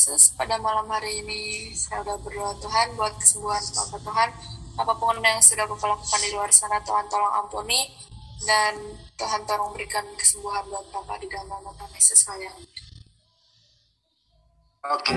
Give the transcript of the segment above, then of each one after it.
Yesus. Pada malam hari ini saya sudah berdoa Tuhan buat kesembuhan Bapak Tuhan. Apapun yang sudah Bapak lakukan di luar sana, Tuhan tolong ampuni. Dan Tuhan tolong berikan kesembuhan buat Bapak di dalam nama Tuhan Yesus saya. Oke.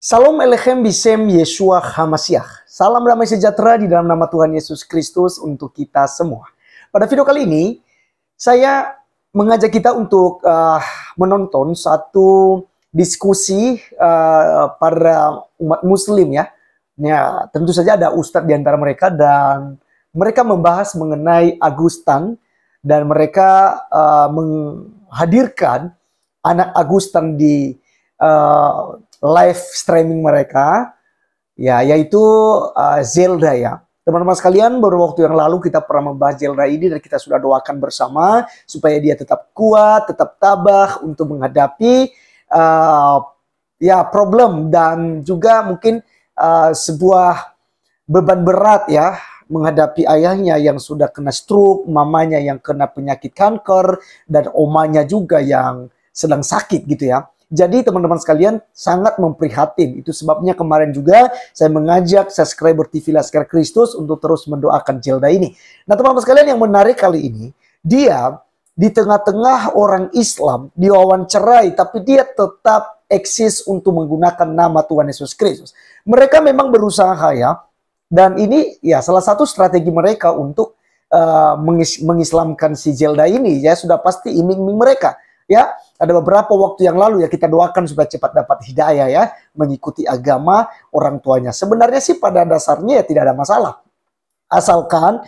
Salam Elechem Bisem Yeshua HaMashiach. Salam damai sejahtera di dalam nama Tuhan Yesus Kristus untuk kita semua. Pada video kali ini, saya mengajak kita untuk menonton satu diskusi para umat muslim ya. Ya, tentu saja ada ustadz di antara mereka dan mereka membahas mengenai Agustan dan mereka menghadirkan anak Agustan di live streaming mereka, ya, yaitu Zelda ya. Teman-teman sekalian, baru waktu yang lalu kita pernah membahas Zelda ini dan kita sudah doakan bersama supaya dia tetap kuat, tetap tabah untuk menghadapi ya problem dan juga mungkin sebuah beban berat ya menghadapi ayahnya yang sudah kena stroke, mamanya yang kena penyakit kanker dan omanya juga yang sedang sakit gitu ya. Jadi teman-teman sekalian sangat memprihatin. Itu sebabnya kemarin juga saya mengajak subscriber TV Laskar Kristus untuk terus mendoakan Zelda ini. Nah teman-teman sekalian, yang menarik kali ini, dia di tengah-tengah orang Islam diwawancarai, tapi dia tetap eksis untuk menggunakan nama Tuhan Yesus Kristus. Mereka memang berusaha ya, dan ini ya salah satu strategi mereka untuk mengislamkan si Zelda ini ya, sudah pasti iming-iming mereka. Ya, ada beberapa waktu yang lalu ya kita doakan supaya cepat dapat hidayah ya, mengikuti agama orang tuanya. Sebenarnya sih pada dasarnya ya tidak ada masalah. Asalkan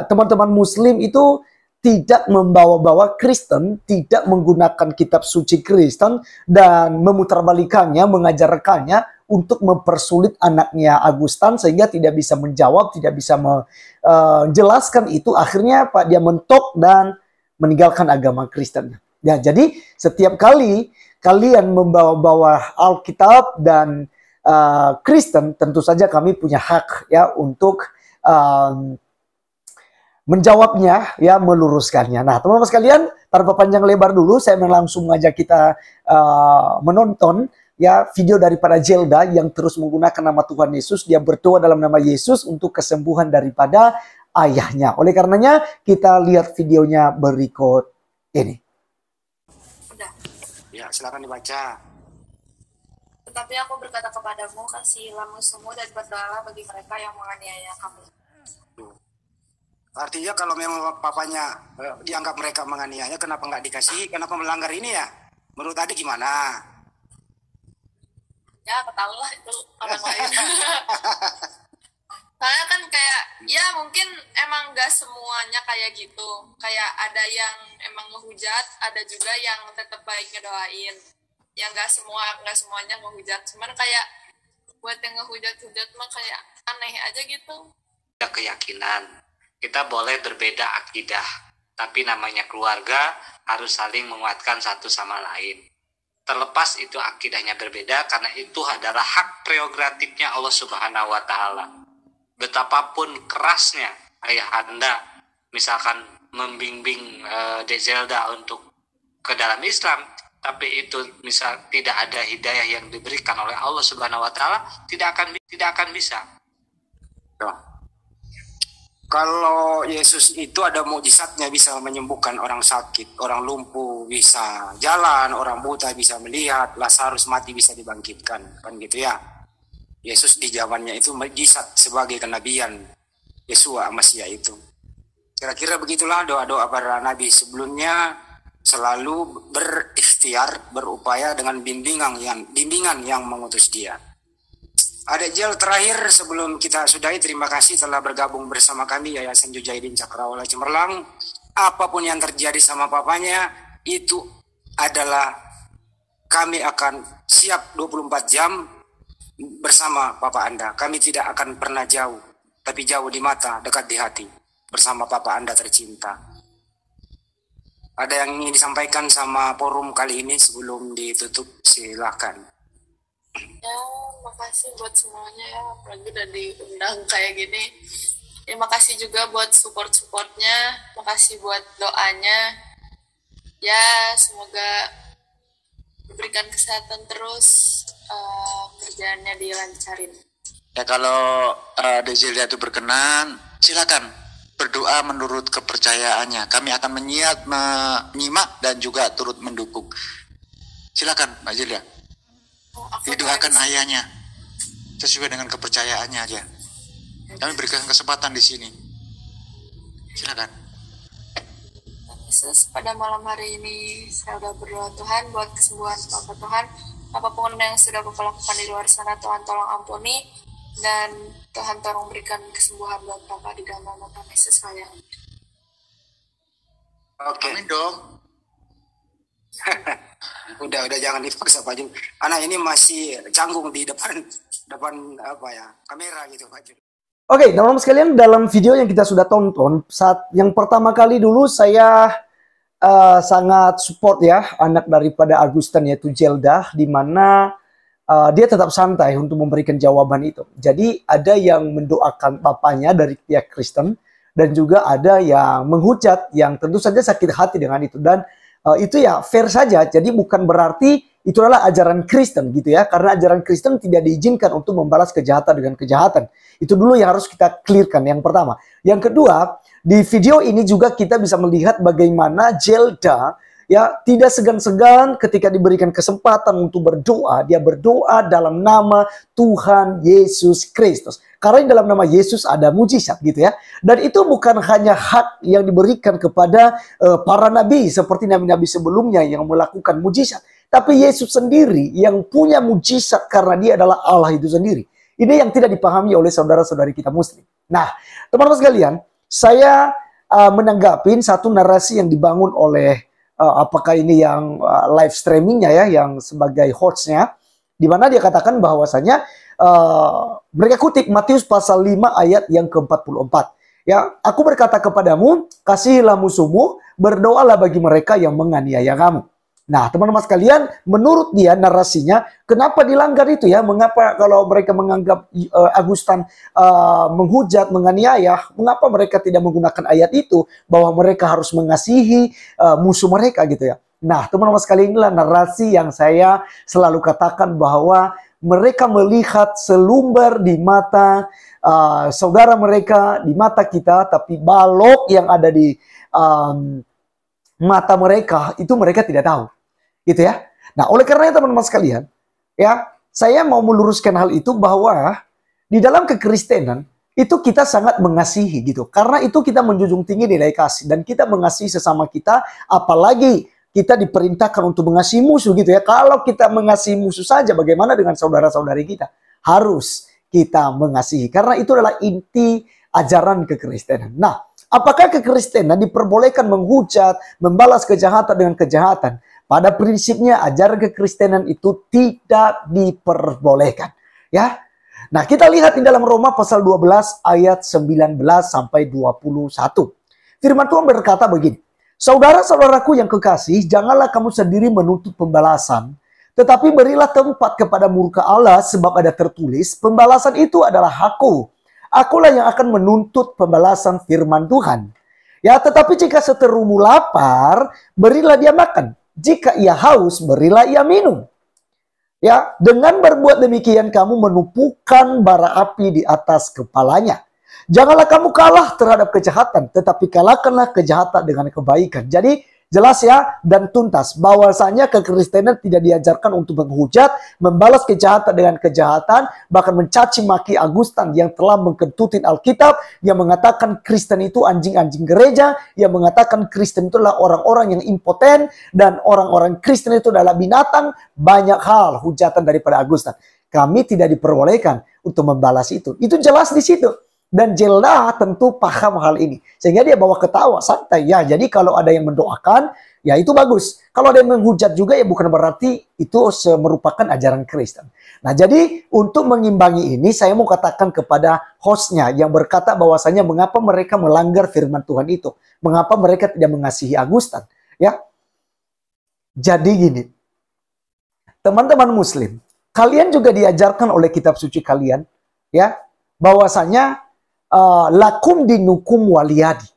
teman-teman muslim itu tidak membawa-bawa Kristen, tidak menggunakan kitab suci Kristen dan memutarbalikannya, mengajarkannya untuk mempersulit anaknya Agustan sehingga tidak bisa menjawab, tidak bisa menjelaskan itu. Akhirnya Pak dia mentok dan meninggalkan agama Kristen. Ya, jadi setiap kali kalian membawa-bawa Alkitab dan Kristen, tentu saja kami punya hak ya untuk menjawabnya ya, meluruskannya. Nah, teman-teman sekalian, tanpa panjang lebar dulu, saya langsung mengajak kita menonton ya video daripada Zelda yang terus menggunakan nama Tuhan Yesus. Dia berdoa dalam nama Yesus untuk kesembuhan daripada ayahnya. Oleh karenanya, kita lihat videonya berikut ini. Ya, silakan dibaca. Tetapi aku berkata kepadamu, kasihilah musuhmu dan berdoalah bagi mereka yang menganiaya kamu. Artinya kalau memang papanya dianggap mereka menganiaya, kenapa nggak dikasih? Kenapa melanggar ini ya? Menurut adik gimana? Ya, ketahuan lah itu orang lain. Saya kan kayak, ya mungkin emang gak semuanya kayak gitu. Kayak ada yang emang ngehujat, ada juga yang tetap baik ngedoain. Yang gak semuanya ngehujat. Cuman kayak buat yang ngehujat-hujat mah kayak aneh aja gitu. Ada keyakinan, kita boleh berbeda akidah, tapi namanya keluarga harus saling menguatkan satu sama lain. Terlepas itu akidahnya berbeda, karena itu adalah hak prerogatifnya Allah Subhanahu wa Ta'ala. Betapapun kerasnya ayah Anda misalkan membimbing Dek Zelda untuk ke dalam Islam, tapi itu misal tidak ada hidayah yang diberikan oleh Allah Subhanahu wa Ta'ala, tidak akan bisa. Kalau Yesus itu ada mukjizatnya, bisa menyembuhkan orang sakit, orang lumpuh bisa jalan, orang buta bisa melihat, Lazarus mati bisa dibangkitkan, kan gitu ya. Yesus di zamannya itu mukjizat sebagai kenabian Yeshua Masya itu. Kira-kira begitulah doa-doa para nabi sebelumnya, selalu berikhtiar, berupaya dengan bimbingan yang mengutus dia. Adik Jel, terakhir sebelum kita sudahi, terima kasih telah bergabung bersama kami Yayasan Jujaidin Cakrawala Cemerlang. Apapun yang terjadi sama papanya, itu adalah kami akan siap 24 jam bersama Papa Anda. Kami tidak akan pernah jauh, tapi jauh di mata, dekat di hati, bersama Papa Anda tercinta. Ada yang ingin disampaikan sama forum kali ini sebelum ditutup? Silakan. Ya, makasih buat semuanya ya, apalagi udah diundang kayak gini. Terima kasih juga buat support-supportnya, makasih buat doanya. Ya, semoga diberikan kesehatan terus, kerjaannya dilancarin. Ya kalau Dezilia itu berkenan, silakan berdoa menurut kepercayaannya. Kami akan menyimak dan juga turut mendukung. Silakan Mbak Zelia. Didoakan ayahnya sesuai dengan kepercayaannya aja. Kami berikan kesempatan di sini. Silakan. Yesus, pada malam hari ini saya udah berdoa Tuhan buat kesembuhan Bapak Tuhan. Apapun yang sudah Bapak lakukan di luar sana, Tuhan tolong ampuni. Dan Tuhan tolong berikan kesembuhan buat Bapak di dalam nama Tuhan Yesus sayang. Oke. Amin dong. udah jangan dipaksa Pak Jun. Anak ini masih canggung di depan apa ya, kamera gitu Pak Jun. Oke, teman-teman sekalian, dalam video yang kita sudah tonton, saat yang pertama kali dulu saya sangat support ya anak daripada Agustan, yaitu Zelda, di mana dia tetap santai untuk memberikan jawaban itu. Jadi ada yang mendoakan bapaknya dari pihak Kristen, dan juga ada yang menghujat, yang tentu saja sakit hati dengan itu. Dan itu ya fair saja, jadi bukan berarti itu adalah ajaran Kristen gitu ya, karena ajaran Kristen tidak diizinkan untuk membalas kejahatan dengan kejahatan. Itu dulu yang harus kita clearkan, yang pertama. Yang kedua, di video ini juga kita bisa melihat bagaimana Zelda ya tidak segan-segan ketika diberikan kesempatan untuk berdoa. Dia berdoa dalam nama Tuhan Yesus Kristus. Karena dalam nama Yesus ada mujizat gitu ya. Dan itu bukan hanya hak yang diberikan kepada para nabi seperti nabi-nabi sebelumnya yang melakukan mujizat. Tapi Yesus sendiri yang punya mujizat karena dia adalah Allah itu sendiri. Ini yang tidak dipahami oleh saudara-saudari kita muslim. Nah, teman-teman sekalian, saya menanggapi satu narasi yang dibangun oleh apakah ini yang live streamingnya ya, yang sebagai hostnya, di mana dia katakan bahwasanya mereka kutip Matius pasal 5 ayat yang ke-44. Ya, aku berkata kepadamu, kasihilah musuhmu, berdoalah bagi mereka yang menganiaya kamu. Nah, teman-teman sekalian, menurut dia narasinya, kenapa dilanggar itu ya? Mengapa kalau mereka menganggap Agustan menghujat, menganiaya, mengapa mereka tidak menggunakan ayat itu bahwa mereka harus mengasihi musuh mereka gitu ya? Nah, teman-teman sekalian, inilah narasi yang saya selalu katakan bahwa mereka melihat selumbar di mata saudara mereka, di mata kita, tapi balok yang ada di mata mereka itu mereka tidak tahu. Gitu ya. Nah, oleh karena itu teman-teman sekalian, ya, saya mau meluruskan hal itu bahwa di dalam kekristenan itu kita sangat mengasihi gitu. Karena itu kita menjunjung tinggi nilai kasih dan kita mengasihi sesama kita, apalagi kita diperintahkan untuk mengasihi musuh gitu ya. Kalau kita mengasihi musuh saja, bagaimana dengan saudara-saudari kita? Harus kita mengasihi karena itu adalah inti ajaran kekristenan. Nah, apakah kekristenan diperbolehkan menghujat, membalas kejahatan dengan kejahatan? Pada prinsipnya ajaran kekristenan itu tidak diperbolehkan. Ya. Nah, kita lihat di dalam Roma pasal 12 ayat 19 sampai 21. Firman Tuhan berkata begini. Saudara-saudaraku yang kekasih, janganlah kamu sendiri menuntut pembalasan, tetapi berilah tempat kepada murka Allah, sebab ada tertulis, pembalasan itu adalah hakku. Akulah yang akan menuntut pembalasan, firman Tuhan. Ya, tetapi jika seterumu lapar, berilah dia makan. Jika ia haus, berilah ia minum. Ya, dengan berbuat demikian kamu menumpukan bara api di atas kepalanya. Janganlah kamu kalah terhadap kejahatan, tetapi kalahkanlah kejahatan dengan kebaikan. Jadi jelas ya dan tuntas bahwasanya kekristenan tidak diajarkan untuk menghujat, membalas kejahatan dengan kejahatan, bahkan mencaci maki Agustan yang telah mengkentutin Alkitab, yang mengatakan Kristen itu anjing-anjing gereja, yang mengatakan Kristen itu adalah orang-orang yang impoten, dan orang-orang Kristen itu adalah binatang. Banyak hal hujatan daripada Agustan. Kami tidak diperbolehkan untuk membalas itu. Itu jelas di situ. Dan Zelda tentu paham hal ini. Sehingga dia bawa ketawa, santai. Ya, jadi kalau ada yang mendoakan, ya itu bagus. Kalau ada yang menghujat juga, ya bukan berarti itu merupakan ajaran Kristen. Nah, jadi untuk mengimbangi ini, saya mau katakan kepada hostnya yang berkata bahwasanya mengapa mereka melanggar firman Tuhan itu. Mengapa mereka tidak mengasihi Agustan. Ya. Jadi gini, teman-teman muslim, kalian juga diajarkan oleh kitab suci kalian, ya, bahwasanya lakum dinukum waliyadi.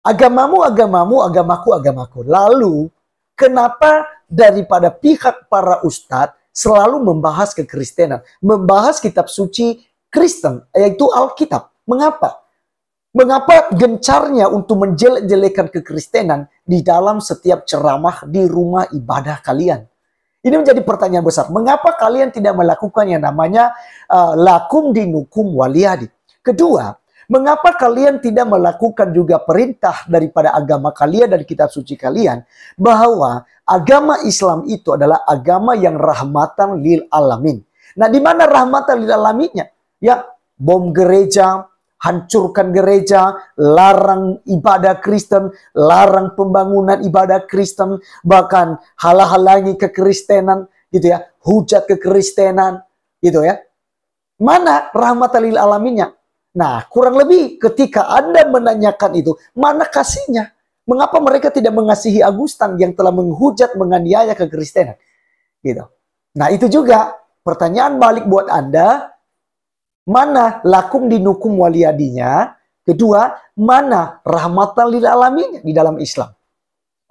Agamamu agamamu, agamaku agamaku. Lalu kenapa daripada pihak para ustadz selalu membahas kekristenan, membahas kitab suci Kristen, yaitu Alkitab? Mengapa? Mengapa gencarnya untuk menjelek-jelekan kekristenan di dalam setiap ceramah di rumah ibadah kalian? Ini menjadi pertanyaan besar. Mengapa kalian tidak melakukan yang namanya lakum dinukum waliyadi? Kedua, mengapa kalian tidak melakukan juga perintah daripada agama kalian dan kitab suci kalian bahwa agama Islam itu adalah agama yang rahmatan lil alamin. Nah, di mana rahmatan lil alaminnya? Ya, bom gereja, hancurkan gereja, larang ibadah Kristen, larang pembangunan ibadah Kristen, bahkan halang-halangi kekristenan, gitu ya, hujat kekristenan, gitu ya. Mana rahmatan lil alaminnya? Nah, kurang lebih ketika Anda menanyakan itu, mana kasihnya? Mengapa mereka tidak mengasihi Agustan yang telah menghujat, menganiaya kekristenan? Gitu. Nah, itu juga pertanyaan balik buat Anda. Mana lakum dinukum waliyadinya? Kedua, mana rahmatan lil alamin di dalam Islam?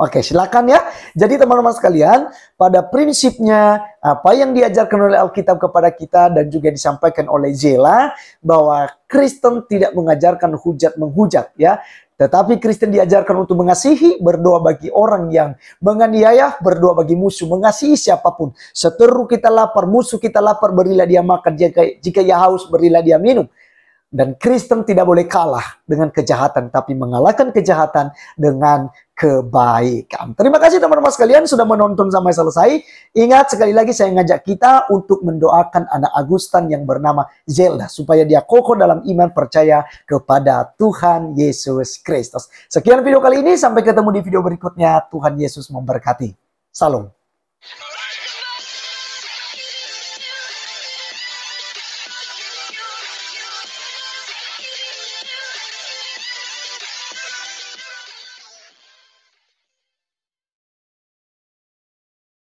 Oke, silakan ya. Jadi teman-teman sekalian, pada prinsipnya apa yang diajarkan oleh Alkitab kepada kita dan juga disampaikan oleh Zela, bahwa Kristen tidak mengajarkan hujat menghujat ya. Tetapi Kristen diajarkan untuk mengasihi, berdoa bagi orang yang menganiaya, berdoa bagi musuh, mengasihi siapapun. Seteru kita lapar, musuh kita lapar, berilah dia makan. Jika ia haus, berilah dia minum. Dan Kristen tidak boleh kalah dengan kejahatan, tapi mengalahkan kejahatan dengan kebaikan. Terima kasih teman-teman sekalian sudah menonton sampai selesai. Ingat sekali lagi saya ngajak kita untuk mendoakan anak Agustan yang bernama Zelda, supaya dia kokoh dalam iman percaya kepada Tuhan Yesus Kristus. Sekian video kali ini, sampai ketemu di video berikutnya. Tuhan Yesus memberkati. Salam.